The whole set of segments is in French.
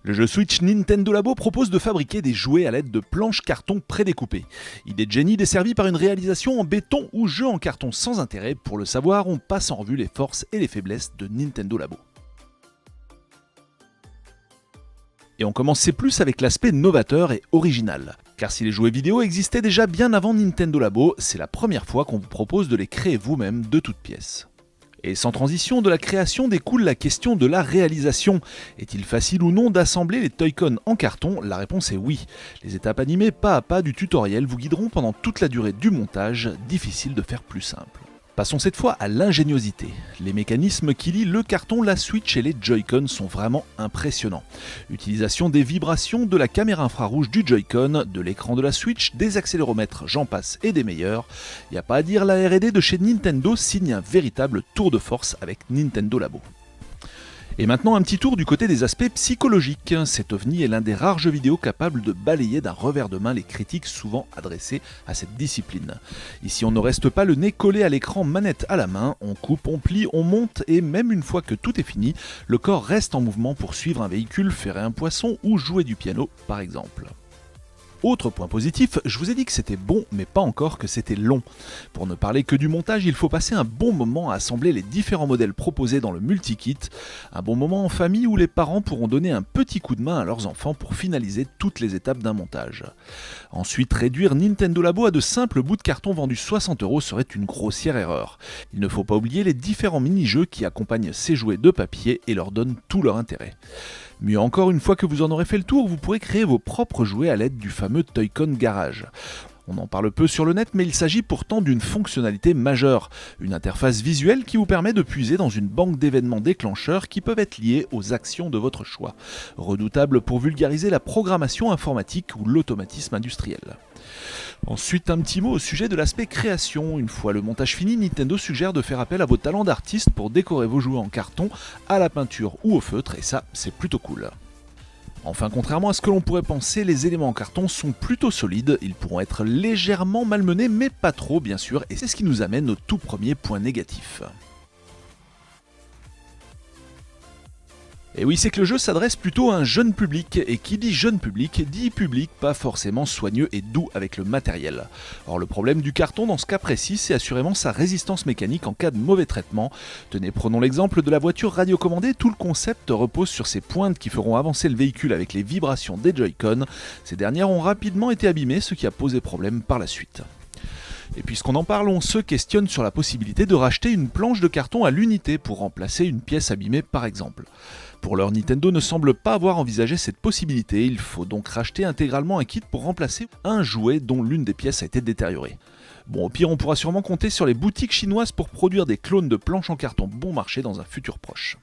Le jeu Switch Nintendo Labo propose de fabriquer des jouets à l'aide de planches carton prédécoupées. Idée de génie desservie par une réalisation en béton ou jeu en carton sans intérêt. Pour le savoir, on passe en revue les forces et les faiblesses de Nintendo Labo. Et on commence C+, avec l'aspect novateur et original. Car si les jouets vidéo existaient déjà bien avant Nintendo Labo, c'est la première fois qu'on vous propose de les créer vous-même de toutes pièces. Et sans transition de la création découle la question de la réalisation. Est-il facile ou non d'assembler les Toy-Con en carton? La réponse est oui. Les étapes animées pas à pas du tutoriel vous guideront pendant toute la durée du montage, difficile de faire plus simple. Passons cette fois à l'ingéniosité. Les mécanismes qui lient le carton, la Switch et les Joy-Con sont vraiment impressionnants. Utilisation des vibrations, de la caméra infrarouge du Joy-Con, de l'écran de la Switch, des accéléromètres, j'en passe et des meilleurs. Y a pas à dire, la R&D de chez Nintendo signe un véritable tour de force avec Nintendo Labo. Et maintenant un petit tour du côté des aspects psychologiques. Cet OVNI est l'un des rares jeux vidéo capables de balayer d'un revers de main les critiques souvent adressées à cette discipline. Ici on ne reste pas le nez collé à l'écran manette à la main, on coupe, on plie, on monte et même une fois que tout est fini, le corps reste en mouvement pour suivre un véhicule, ferrer un poisson ou jouer du piano par exemple. Autre point positif, je vous ai dit que c'était bon, mais pas encore que c'était long. Pour ne parler que du montage, il faut passer un bon moment à assembler les différents modèles proposés dans le multi-kit, un bon moment en famille où les parents pourront donner un petit coup de main à leurs enfants pour finaliser toutes les étapes d'un montage. Ensuite, réduire Nintendo Labo à de simples bouts de carton vendus 60 € serait une grossière erreur. Il ne faut pas oublier les différents mini-jeux qui accompagnent ces jouets de papier et leur donnent tout leur intérêt. Mieux encore, une fois que vous en aurez fait le tour, vous pourrez créer vos propres jouets à l'aide du fameux Toy-Con Garage. On en parle peu sur le net, mais il s'agit pourtant d'une fonctionnalité majeure, une interface visuelle qui vous permet de puiser dans une banque d'événements déclencheurs qui peuvent être liés aux actions de votre choix, redoutable pour vulgariser la programmation informatique ou l'automatisme industriel. Ensuite, un petit mot au sujet de l'aspect création. Une fois le montage fini, Nintendo suggère de faire appel à vos talents d'artiste pour décorer vos jouets en carton, à la peinture ou au feutre, et ça, c'est plutôt cool. Enfin, contrairement à ce que l'on pourrait penser, les éléments en carton sont plutôt solides, ils pourront être légèrement malmenés, mais pas trop bien sûr, et c'est ce qui nous amène au tout premier point négatif. Et oui, c'est que le jeu s'adresse plutôt à un jeune public, et qui dit jeune public, dit public pas forcément soigneux et doux avec le matériel. Or le problème du carton dans ce cas précis, c'est assurément sa résistance mécanique en cas de mauvais traitement. Tenez, prenons l'exemple de la voiture radiocommandée, tout le concept repose sur ces pointes qui feront avancer le véhicule avec les vibrations des Joy-Con. Ces dernières ont rapidement été abîmées, ce qui a posé problème par la suite. Et puisqu'on en parle, on se questionne sur la possibilité de racheter une planche de carton à l'unité pour remplacer une pièce abîmée par exemple. Pour l'heure, Nintendo ne semble pas avoir envisagé cette possibilité, il faut donc racheter intégralement un kit pour remplacer un jouet dont l'une des pièces a été détériorée. Bon, au pire, on pourra sûrement compter sur les boutiques chinoises pour produire des clones de planches en carton bon marché dans un futur proche.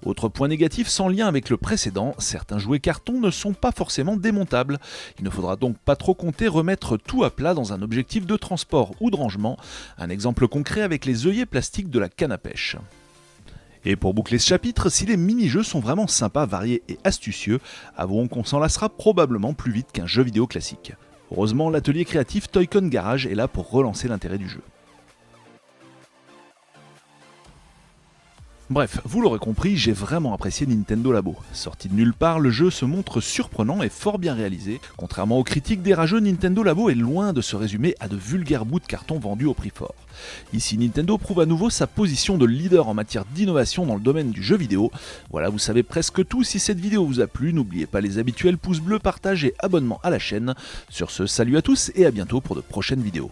Autre point négatif sans lien avec le précédent, certains jouets carton ne sont pas forcément démontables. Il ne faudra donc pas trop compter remettre tout à plat dans un objectif de transport ou de rangement, un exemple concret avec les œillets plastiques de la canne à pêche. Et pour boucler ce chapitre, si les mini-jeux sont vraiment sympas, variés et astucieux, avouons qu'on s'en lassera probablement plus vite qu'un jeu vidéo classique. Heureusement, l'atelier créatif Toy-Con Garage est là pour relancer l'intérêt du jeu. Bref, vous l'aurez compris, j'ai vraiment apprécié Nintendo Labo. Sorti de nulle part, le jeu se montre surprenant et fort bien réalisé. Contrairement aux critiques des rageux, Nintendo Labo est loin de se résumer à de vulgaires bouts de carton vendus au prix fort. Ici, Nintendo prouve à nouveau sa position de leader en matière d'innovation dans le domaine du jeu vidéo. Voilà, vous savez presque tout. Si cette vidéo vous a plu, n'oubliez pas les habituels pouces bleus, partage et abonnement à la chaîne. Sur ce, salut à tous et à bientôt pour de prochaines vidéos.